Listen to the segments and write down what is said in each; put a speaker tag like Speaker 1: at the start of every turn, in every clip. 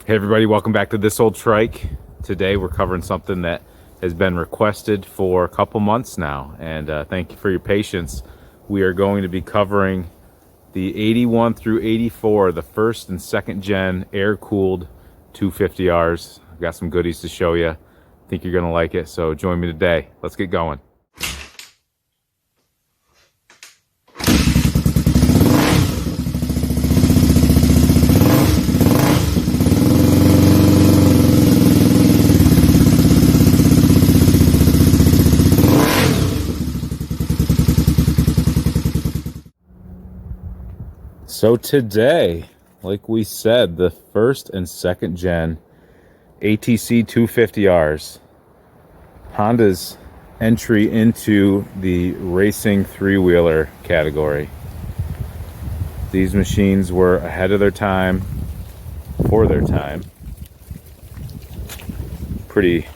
Speaker 1: Hey everybody, welcome back to This Old Trike. Today we're covering something that has been requested for a couple months now, and thank you for your patience. We are going to be covering the 81 through 84, the first and second gen air-cooled 250Rs. I've got some goodies to show you. I think you're going to like it, so join me today. Let's get going. So today, like we said, the first and second gen ATC 250Rs. Honda's entry into the racing three-wheeler category. These machines were ahead of their time, for their time. Pretty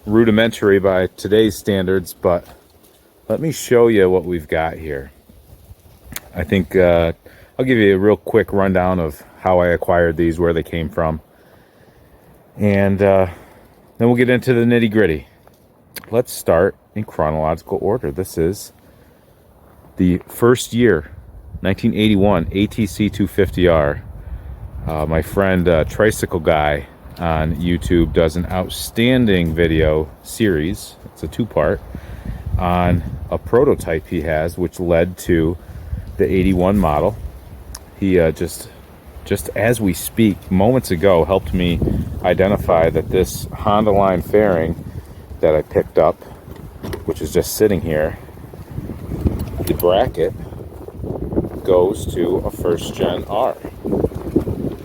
Speaker 1: rudimentary by today's standards, but let me show you what we've got here. I think I'll give you a real quick rundown of how I acquired these, where they came from, and then we'll get into the nitty-gritty. Let's start in chronological order. This is the first year, 1981 ATC 250R. My friend Tricycle Guy on YouTube does an outstanding video series. It's a two-part on a prototype he has, which led to the 81 model. He just as we speak, moments ago, helped me identify that this Hondaline fairing that I picked up, which is just sitting here, the bracket goes to a first gen R.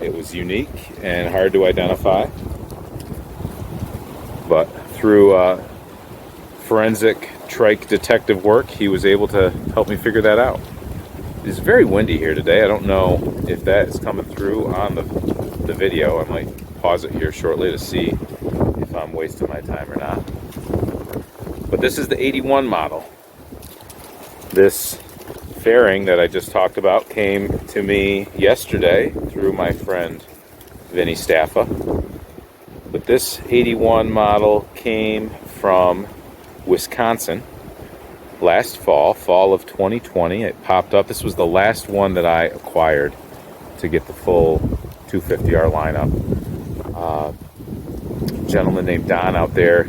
Speaker 1: It was unique and hard to identify, but through forensic trike detective work, he was able to help me figure that out. It's very windy here today. I don't know if that is coming through on the video. I might pause it here shortly to see if I'm wasting my time or not. But this is the 81 model. This fairing that I just talked about came to me yesterday through my friend Vinny Staffa. But this 81 model came from Wisconsin. Last fall of 2020, it popped up. This was the last one that I acquired to get the full 250R lineup. A gentleman named Don out there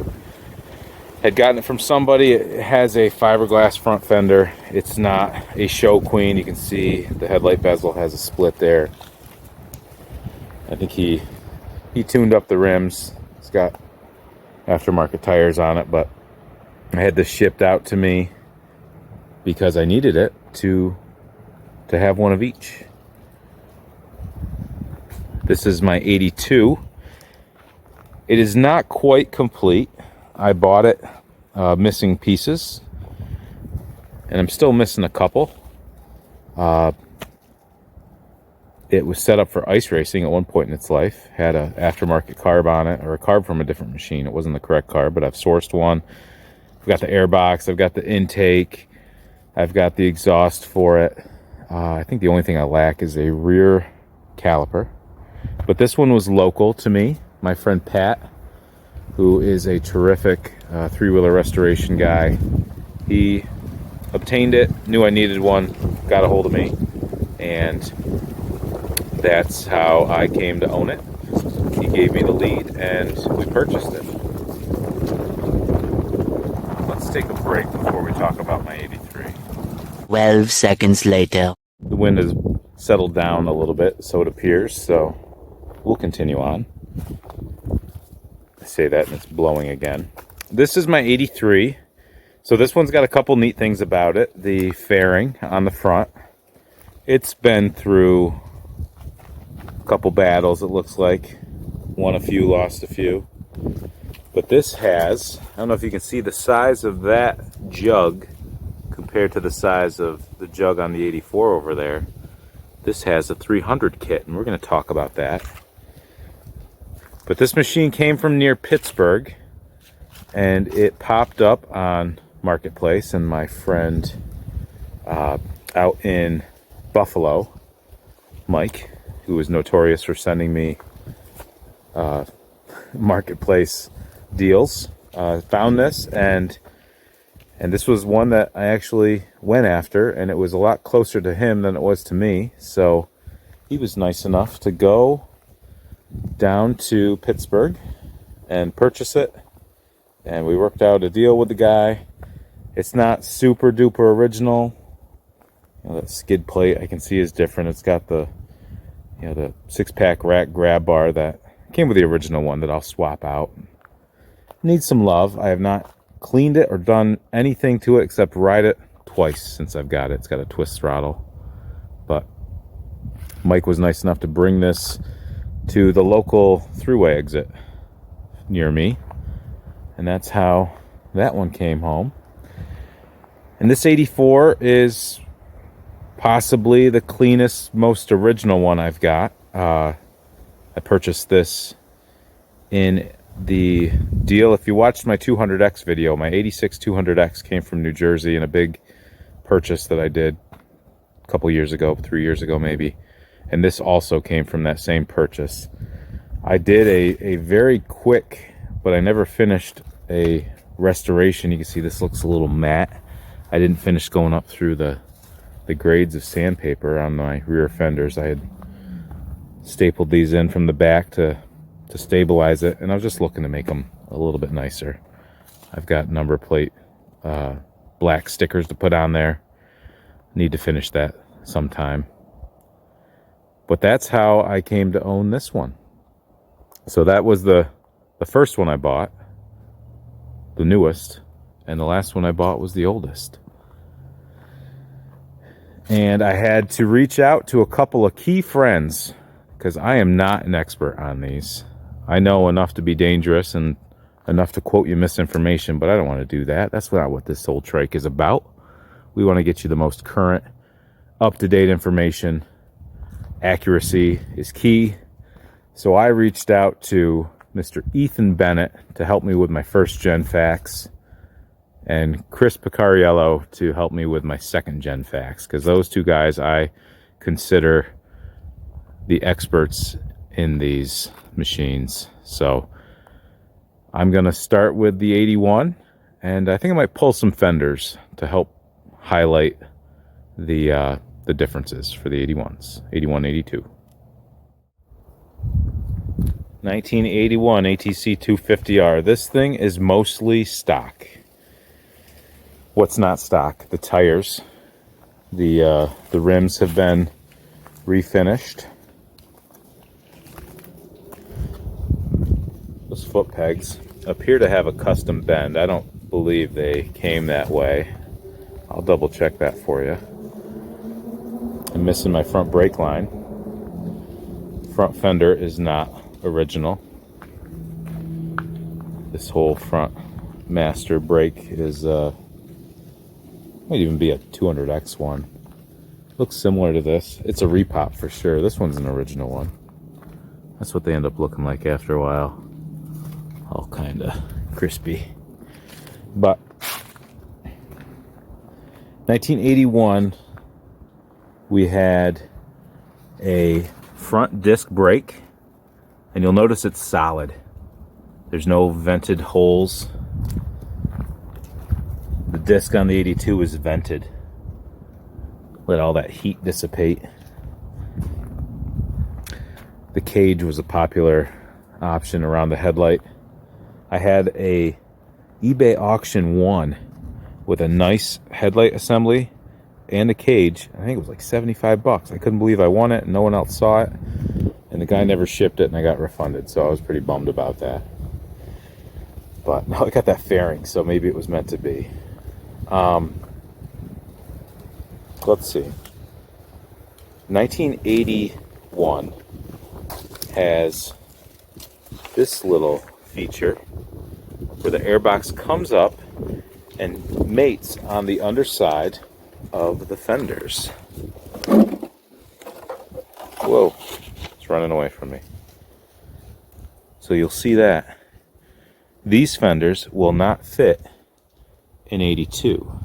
Speaker 1: had gotten it from somebody. It has a fiberglass front fender. It's not a show queen. You can see the headlight bezel has a split there. I think he tuned up the rims. It's got aftermarket tires on it, but I had this shipped out to me because I needed it to have one of each. This is my 82. It is not quite complete. I bought it missing pieces, and I'm still missing a couple. It was set up for ice racing at one point in its life. Had an aftermarket carb on it, or a carb from a different machine. It wasn't the correct carb, but I've sourced one. I've got the airbox, I've got the intake, I've got the exhaust for it. I think the only thing I lack is a rear caliper. But this one was local to me. My friend Pat, who is a terrific three-wheeler restoration guy, he obtained it, knew I needed one, got a hold of me, and that's how I came to own it. He gave me the lead, and we purchased it. Let's take a break before we talk about my 83.
Speaker 2: 12 seconds later.
Speaker 1: The wind has settled down a little bit, so it appears, so we'll continue on. I say that and it's blowing again. This is my 83. So this one's got a couple neat things about it. The fairing on the front. It's been through a couple battles, it looks like. Won a few, lost a few. But this has, I don't know if you can see the size of that jug compared to the size of the jug on the 84 over there. This has a 300 kit, and we're going to talk about that. But this machine came from near Pittsburgh, and it popped up on Marketplace, and my friend out in Buffalo, Mike, who was notorious for sending me marketplace deals. Found this, and this was one that I actually went after, and it was a lot closer to him than it was to me. So he was nice enough to go down to Pittsburgh and purchase it, and we worked out a deal with the guy. It's not super duper original. You know, that skid plate I can see is different. It's got the, you know, the 6-pack rack grab bar that came with the original one that I'll swap out. Needs some love. I have not cleaned it or done anything to it except ride it twice since I've got it. It's got a twist throttle. But Mike was nice enough to bring this to the local thruway exit near me, and that's how that one came home. And this 84 is possibly the cleanest, most original one I've got. I purchased this in the deal. If you watched my 200X video, my 86 200X came from New Jersey in a big purchase that I did a couple years ago, 3 years ago maybe. And this also came from that same purchase. I did a very quick, but I never finished a restoration. You can see this looks a little matte. I didn't finish going up through the grades of sandpaper on my rear fenders. I had stapled these in from the back to stabilize it, and I was just looking to make them a little bit nicer. I've got number plate black stickers to put on there. Need to finish that sometime. But that's how I came to own this one. So that was the first one I bought, the newest, and the last one I bought was the oldest. And I had to reach out to a couple of key friends because I am not an expert on these. I know enough to be dangerous and enough to quote you misinformation, but I don't want to do that. That's not what this whole trike is about. We want to get you the most current, up-to-date information. Accuracy is key. So I reached out to Mr. Ethan Bennett to help me with my first gen fax, and Chris Picariello to help me with my second gen fax, because those two guys I consider the experts in these machines. So I'm going to start with the 81, and I think I might pull some fenders to help highlight the differences for the 81s, 81, 82. 1981 ATC 250R. This thing is mostly stock. What's not stock? The tires. The rims have been refinished. Those foot pegs appear to have a custom bend. I don't believe they came that way. I'll double check that for you. I'm missing my front brake line. Front fender is not original. This whole front master brake is might even be a 200X one. Looks similar to this. It's a repop for sure. This one's an original one. That's what they end up looking like after a while. All kind of crispy. But 1981, we had a front disc brake, and you'll notice it's solid. There's no vented holes. The disc on the 82 is vented. Let all that heat dissipate. The cage was a popular option around the headlight. I had a eBay auction one with a nice headlight assembly and a cage. I think it was like 75 bucks. I couldn't believe I won it and no one else saw it. And the guy never shipped it and I got refunded, so I was pretty bummed about that. But no, I got that fairing, so maybe it was meant to be. Let's see. 1981 has this little feature where the airbox comes up and mates on the underside of the fenders. Whoa, it's running away from me. So you'll see that. These fenders will not fit in 82.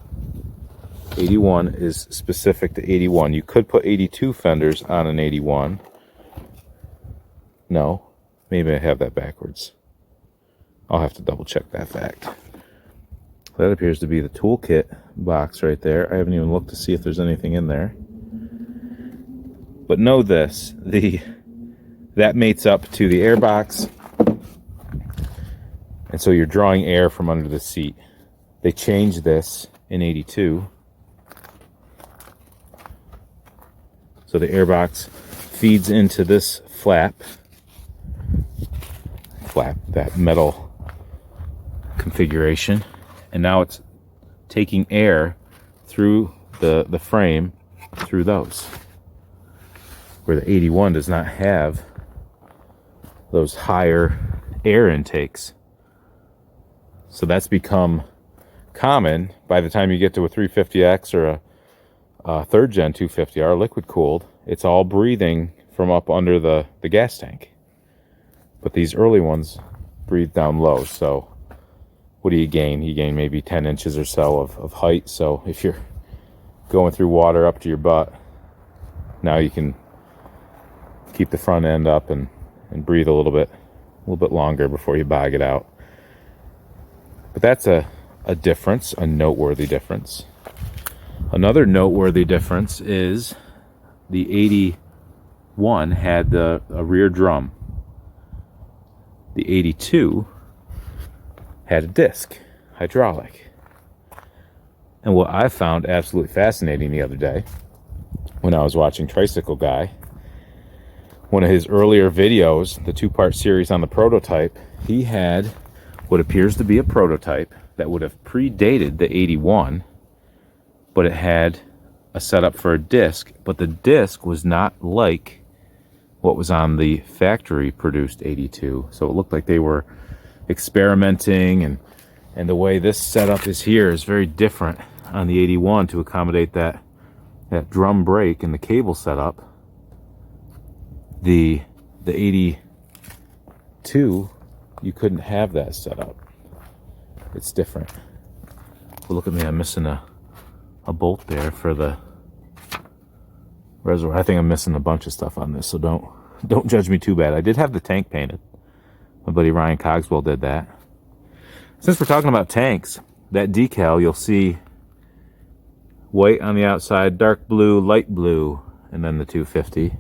Speaker 1: 81 is specific to 81. You could put 82 fenders on an 81. No, Maybe I have that backwards. I'll have to double check that fact. That appears to be the toolkit box right there. I haven't even looked to see if there's anything in there. But know this, that mates up to the air box. And so you're drawing air from under the seat. They changed this in 82. So the air box feeds into this flap, that metal configuration. And now it's taking air through the frame, through those. Where the 81 does not have those higher air intakes. So that's become common by the time you get to a 350X or a third gen 250R liquid cooled. It's all breathing from up under the gas tank. But these early ones breathe down low. So what do you gain? You gain maybe 10 inches or so of height. So if you're going through water up to your butt, now you can keep the front end up and breathe a little bit longer before you bog it out. But that's a difference, a noteworthy difference. Another noteworthy difference is the 81 had a rear drum. The 82 had a disc, hydraulic. And what I found absolutely fascinating the other day, when I was watching Tricycle Guy, one of his earlier videos, the 2-part series on the prototype, he had what appears to be a prototype that would have predated the 81, but it had a setup for a disc, but the disc was not like what was on the factory produced 82. So it looked like they were experimenting, and the way this setup is here is very different on the 81 to accommodate that drum brake and the cable setup. The 82, you couldn't have that setup. It's different. But look at me, I'm missing a bolt there for the reservoir. I think I'm missing a bunch of stuff on this, so don't judge me too bad. I did have the tank painted. My buddy Ryan Cogswell did that. Since we're talking about tanks, that decal, you'll see white on the outside, dark blue, light blue, and then the 250.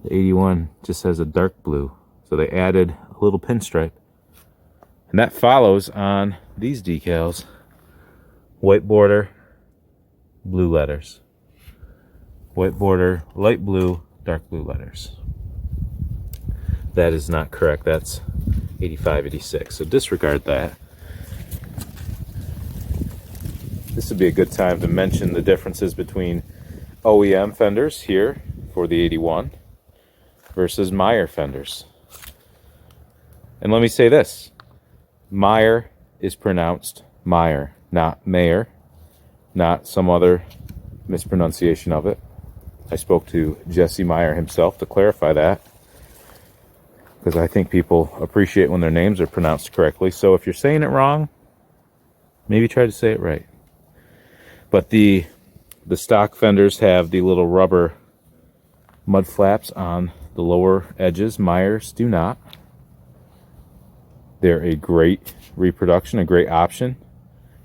Speaker 1: The 81 just has a dark blue, so they added a little pinstripe. And that follows on these decals. White border, blue letters. White border, light blue, dark blue letters. That is not correct. That's 85, 86. So disregard that. This would be a good time to mention the differences between OEM fenders here for the 81 versus Meyer fenders. And let me say this. Meyer is pronounced Meyer, not Mayer, not some other mispronunciation of it. I spoke to Jesse Meyer himself to clarify that, because I think people appreciate when their names are pronounced correctly. So if you're saying it wrong, maybe try to say it right. But the stock fenders have the little rubber mud flaps on the lower edges. Meyers do not. They're a great reproduction, a great option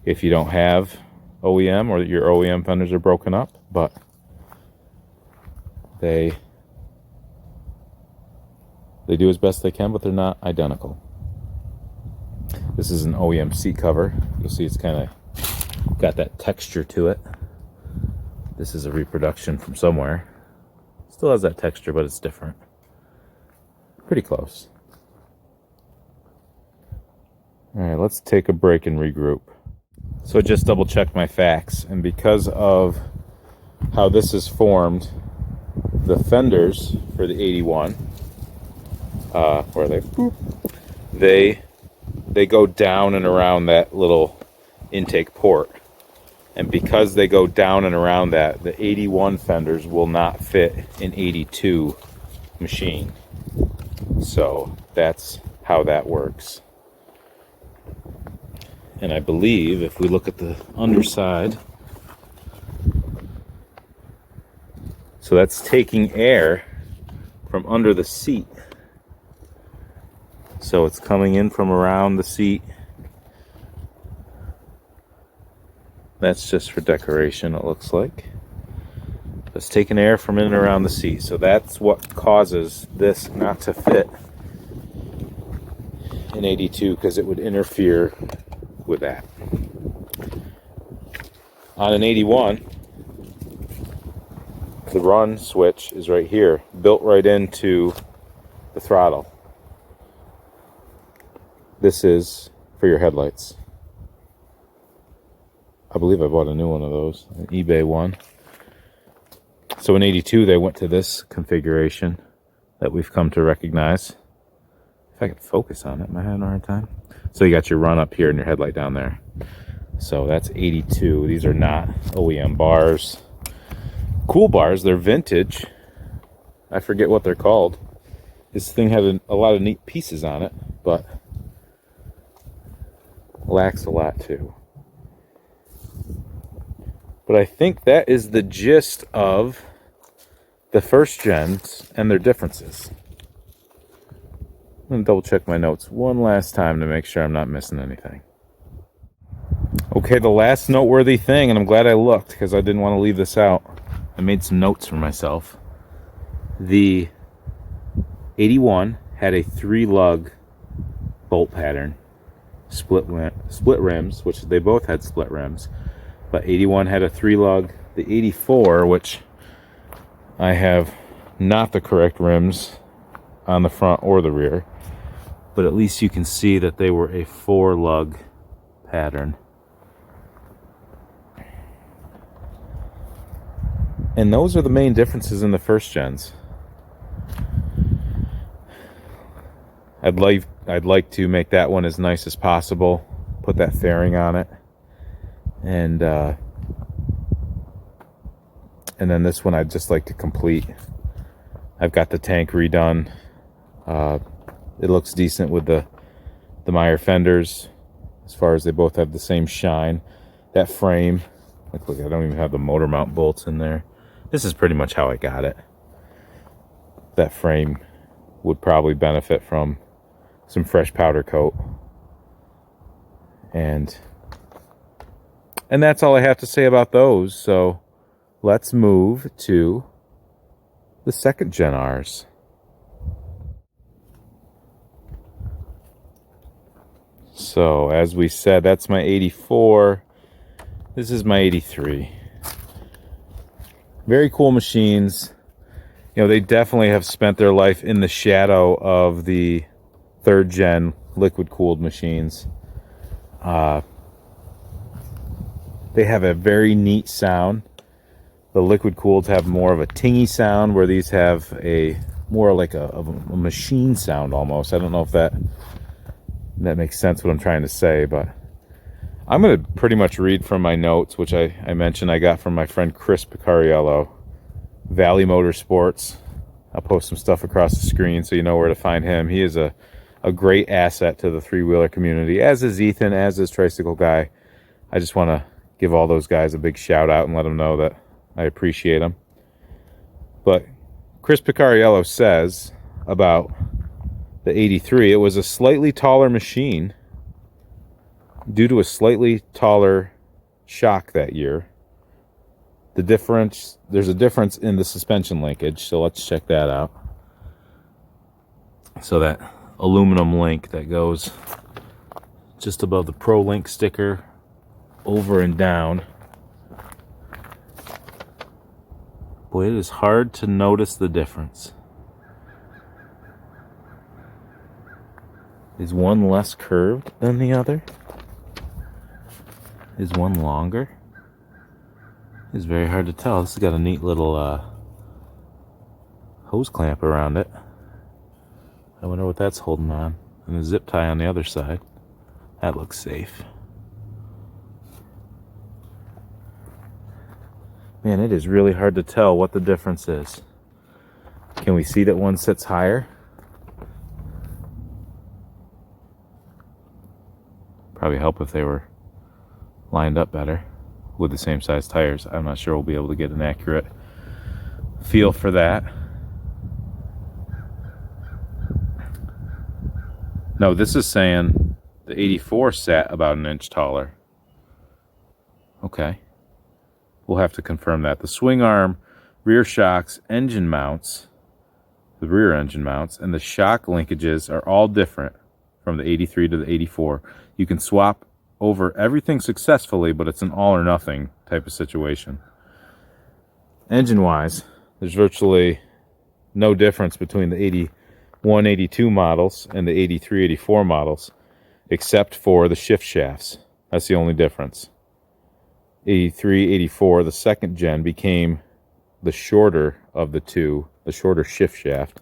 Speaker 1: if you don't have OEM or your OEM fenders are broken up, but they do as best they can, but they're not identical. This is an OEM seat cover. You'll see it's kind of got that texture to it. This is a reproduction from somewhere. Still has that texture, but it's different. Pretty close. All right, let's take a break and regroup. So I just double checked my facts, and because of how this is formed, the fenders for the 81, where are they? Boop. They go down and around that little intake port. And because they go down and around that, the 81 fenders will not fit an 82 machine. So that's how that works. And I believe if we look at the underside, so that's taking air from under the seat. So it's coming in from around the seat. That's just for decoration, it looks like. It's taking air from in and around the seat. So that's what causes this not to fit in 82, because it would interfere with that. On an 81, the run switch is right here, built right into the throttle. This is for your headlights. I believe I bought a new one of those, an eBay one. So in 82, they went to this configuration that we've come to recognize. If I could focus on it, am I having a hard time? So you got your run up here and your headlight down there. So that's 82. These are not OEM bars. Cool bars, they're vintage. I forget what they're called. This thing had a lot of neat pieces on it, but lacks a lot too. But I think that is the gist of the first gens and their differences. I'm going to double check my notes one last time to make sure I'm not missing anything. Okay, the last noteworthy thing, and I'm glad I looked because I didn't want to leave this out. I made some notes for myself. The 81 had a 3-lug bolt pattern, split rims, which they both had split rims. But 81 had a 3-lug. The 84, which I have not the correct rims on the front or the rear, but at least you can see that they were a 4-lug pattern. And those are the main differences in the first gens. I'd like to make that one as nice as possible, put that fairing on it. And then this one I'd just like to complete. I've got the tank redone. It looks decent with the Meyer fenders, as far as they both have the same shine. That frame, look, I don't even have the motor mount bolts in there. This is pretty much how I got it. That frame would probably benefit from some fresh powder coat. And that's all I have to say about those. So let's move to the second gen Rs. So as we said, that's my 84. This is my 83. Very cool machines. You know, they definitely have spent their life in the shadow of the third gen liquid cooled machines. They have a very neat sound. The liquid cooled have more of a tingy sound, where these have a more like a machine sound almost. I don't know if that makes sense what I'm trying to say, but I'm going to pretty much read from my notes, which I mentioned I got from my friend Chris Picariello, Valley Motorsports. I'll post some stuff across the screen so you know where to find him. He is a great asset to the three-wheeler community, as is Ethan, as is Tricycle Guy. I just want to give all those guys a big shout out and let them know that I appreciate them. But Chris Picariello says about the 83, it was a slightly taller machine due to a slightly taller shock that year. There's a difference in the suspension linkage, so let's check that out. So that aluminum link that goes just above the Pro Link sticker, over and down. Boy, it is hard to notice the difference. Is one less curved than the other? Is one longer? It's very hard to tell. This has got a neat little hose clamp around it. I wonder what that's holding on. And a zip tie on the other side. That looks safe. Man, it is really hard to tell what the difference is. Can we see that one sits higher? Probably help if they were lined up better with the same size tires. I'm not sure we'll be able to get an accurate feel for that. No, this is saying the 84 sat about an inch taller. Okay. We'll have to confirm that. The swing arm, rear shocks, engine mounts, the rear engine mounts, and the shock linkages are all different from the 83 to the 84. You can swap over everything successfully, but it's an all or nothing type of situation. Engine-wise, there's virtually no difference between the 81, 82 models and the 83, 84 models, except for the shift shafts. That's the only difference. 83, 84, the second gen, became the shorter of the two, the shorter shift shaft.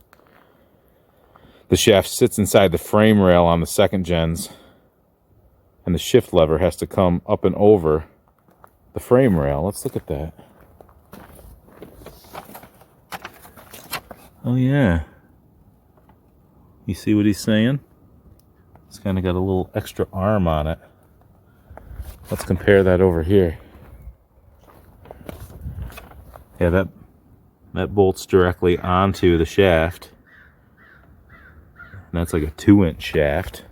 Speaker 1: The shaft sits inside the frame rail on the second gens, and the shift lever has to come up and over the frame rail. Let's look at that. Oh yeah. You see what he's saying? It's kind of got a little extra arm on it. Let's compare that over here. Yeah, that bolts directly onto the shaft. And that's like a 2-inch shaft.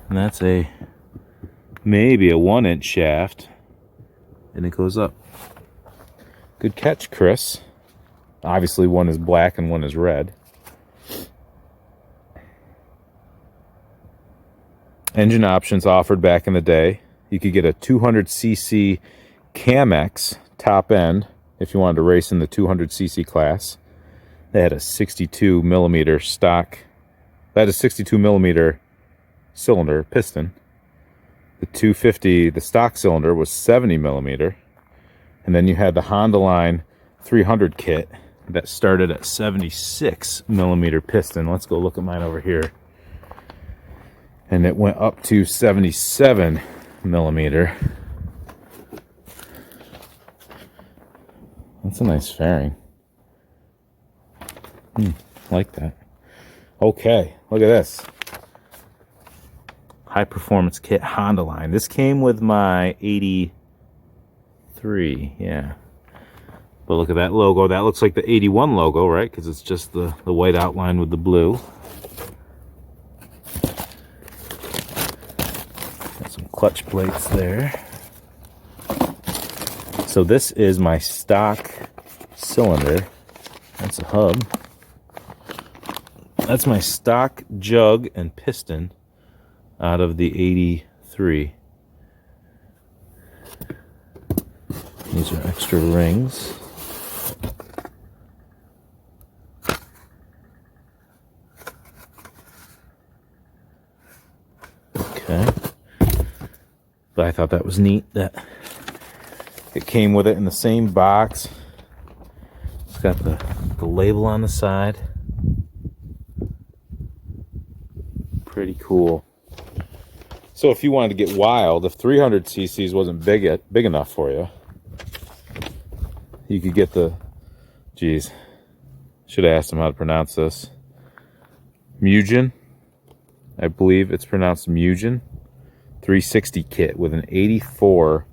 Speaker 1: And that's maybe a 1-inch shaft. And it goes up. Good catch, Chris. Obviously one is black and one is red. Engine options offered back in the day. You could get a 200cc Cammex top end if you wanted to race in the 200cc class. They had a 62 millimeter stock. That is 62 millimeter cylinder piston. The 250, the stock cylinder, was 70 millimeter. And then you had the Hondaline 300 kit that started at 76 millimeter piston. Let's go look at mine over here. And it went up to 77 millimeter. That's a nice fairing. Like that. Okay, look at this. High performance kit Hondaline. This came with my 83, yeah. But look at that logo. That looks like the 81 logo, right? Because it's just the white outline with the blue. Got some clutch plates there. So this is my stock cylinder. That's a hub. That's my stock jug and piston out of the 83. These are extra rings. Okay. But I thought that was neat that it came with it in the same box. It's got the label on the side. Pretty cool. So if you wanted to get wild, if 300 cc's wasn't big enough for you, you could get the, geez, should have asked him how to pronounce this. Mugen, I believe it's pronounced Mugen, 360 kit with an 84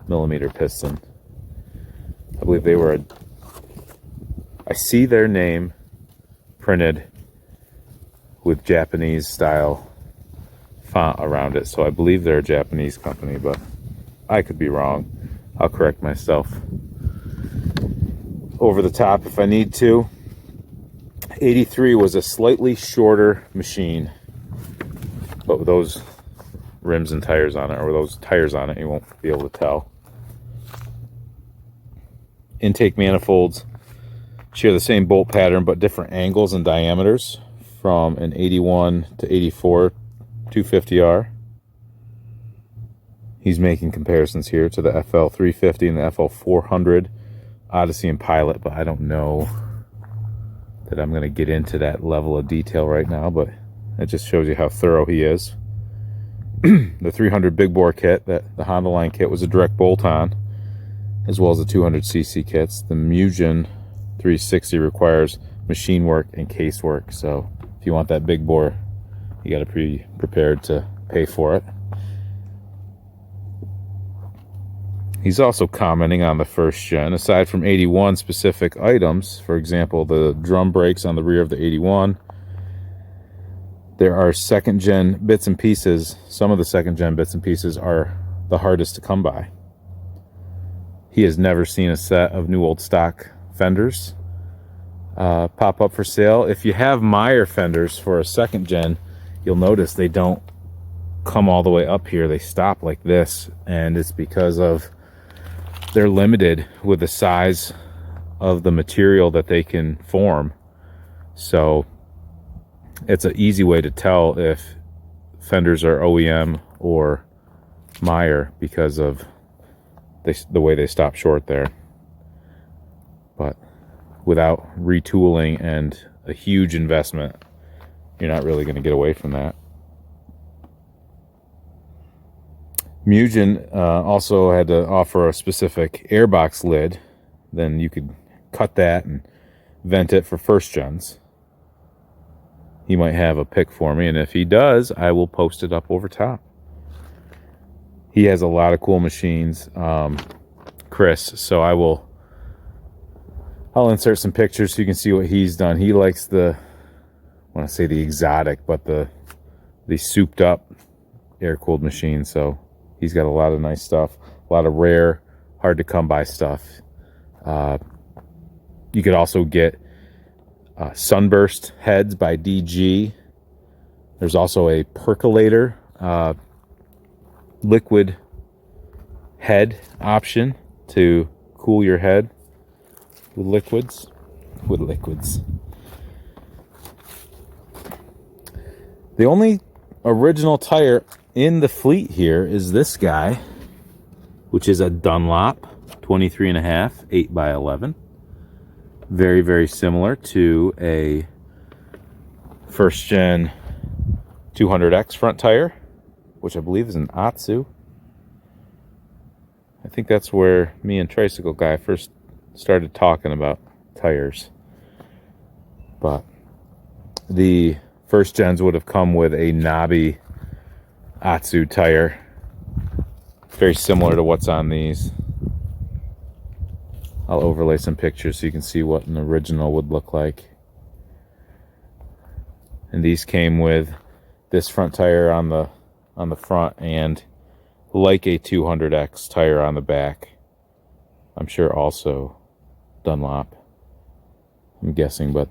Speaker 1: millimeter piston. I believe they were I see their name printed with Japanese style font around it, so I believe they're a Japanese company, but I could be wrong. I'll correct myself over the top if I need to. 83 was a slightly shorter machine, but with those rims and tires on it, or those tires on it, you won't be able to tell. Intake manifolds share the same bolt pattern but different angles and diameters from an 81 to 84 250R. He's making comparisons here to the FL 350 and the FL 400 Odyssey and Pilot, but I don't know that I'm going to get into that level of detail right now, but it just shows you how thorough he is. The 300 big bore kit, the Hondaline kit, was a direct bolt-on, as well as the 200cc kits. The Mugen 360 requires machine work and case work, so if you want that big bore, you got to be prepared to pay for it. He's also commenting on the first gen. Aside from 81 specific items, for example, the drum brakes on the rear of the 81, there are second gen bits and pieces. Some of the second gen bits and pieces are the hardest to come by. He has never seen a set of new old stock fenders pop up for sale. If you have Meyer fenders for a second gen, you'll notice they don't come all the way up here. They stop like this, and it's because of they're limited with the size of the material that they can form. So it's an easy way to tell if fenders are OEM or Meyer because of the way they stop short there. But without retooling and a huge investment, you're not really going to get away from that. Mugen also had to offer a specific airbox lid. Then you could cut that and vent it for first gens. He might have a pick for me, and if he does, I will post it up over top. He has a lot of cool machines, Chris, so I'll insert some pictures so you can see what he's done. He likes I want to say the exotic, but the souped up air-cooled machine. So he's got a lot of nice stuff, a lot of rare, hard to come by stuff. You could also get Sunburst heads by DG. There's also a percolator liquid head option to cool your head with liquids. The only original tire in the fleet here is this guy, which is a Dunlop 23.5 8x11. Very, very similar to a first gen 200X front tire, which I believe is an Atsu. I think that's where me and Tricycle Guy first started talking about tires. But the first gens would have come with a knobby Atsu tire, very similar to what's on these. I'll overlay some pictures so you can see what an original would look like. And these came with this front tire on the front and like a 200X tire on the back. I'm sure also Dunlop, I'm guessing, but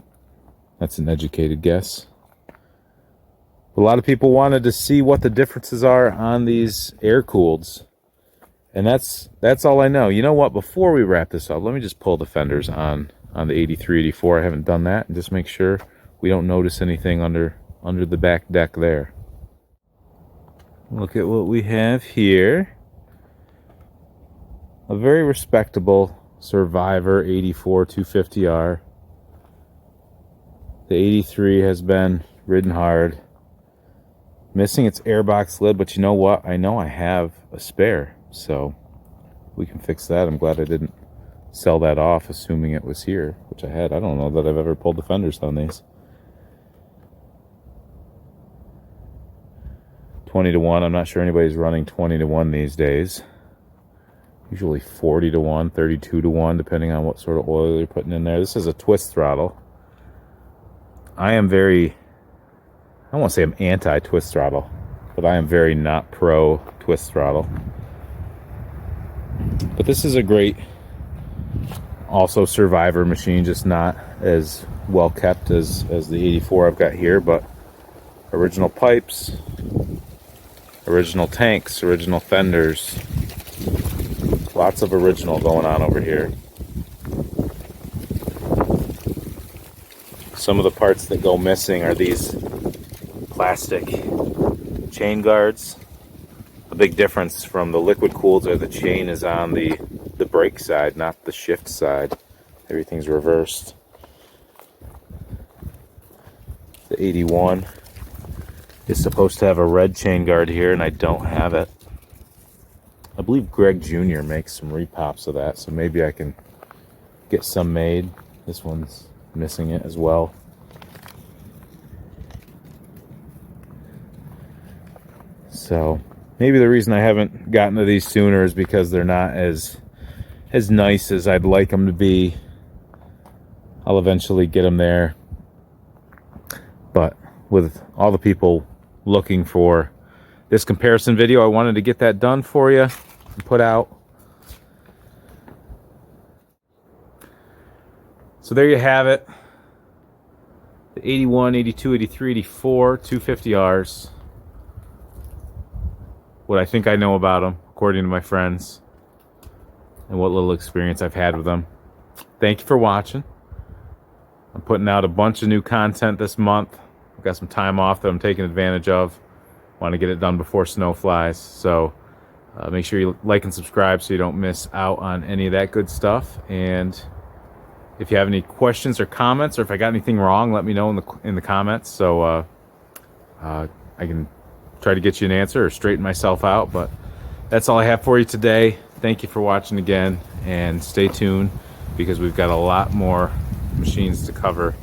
Speaker 1: that's an educated guess. A lot of people wanted to see what the differences are on these air-cooleds. And that's all I know. You know what? Before we wrap this up, let me just pull the fenders on the 83, 84. I haven't done that, and just make sure we don't notice anything under the back deck there. Look at what we have here. A very respectable Survivor 84 250R. The 83 has been ridden hard. Missing its airbox lid, but you know what? I know I have a spare, so we can fix that. I'm glad I didn't sell that off assuming it was here, which I had. I don't know that I've ever pulled the fenders on these. 20 to 1. I'm not sure anybody's running 20 to 1 these days. Usually 40 to 1, 32 to 1, depending on what sort of oil you're putting in there. This is a twist throttle. I am very, I don't want to say I'm anti-twist throttle, but I am very not pro twist throttle. But this is a great, also Survivor machine, just not as well kept as the 84 I've got here, but original pipes, original tanks, original fenders. Lots of original going on over here. Some of the parts that go missing are these plastic chain guards. A big difference from the liquid cooled are the chain is on the brake side, not the shift side. Everything's reversed. The 81 is supposed to have a red chain guard here, and I don't have it. I believe Greg Jr. makes some repops of that, so maybe I can get some made. This one's missing it as well. So Maybe the reason I haven't gotten to these sooner is because they're not as nice as I'd like them to be. I'll eventually get them there. But with all the people looking for this comparison video, I wanted to get that done for you and put out. So there you have it. The 81, 82, 83, 84 250Rs. What I think I know about them, according to my friends, and what little experience I've had with them. Thank you for watching. I'm putting out a bunch of new content this month. I've got some time off that I'm taking advantage of. Want to get it done before snow flies. So make sure you like and subscribe so you don't miss out on any of that good stuff. And if you have any questions or comments, or if I got anything wrong, let me know in the comments, so I can try to get you an answer or straighten myself out. But that's all I have for you today. Thank you for watching again, and stay tuned because we've got a lot more machines to cover,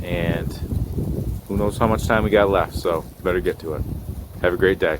Speaker 1: and who knows how much time we got left, so better get to it. Have a great day.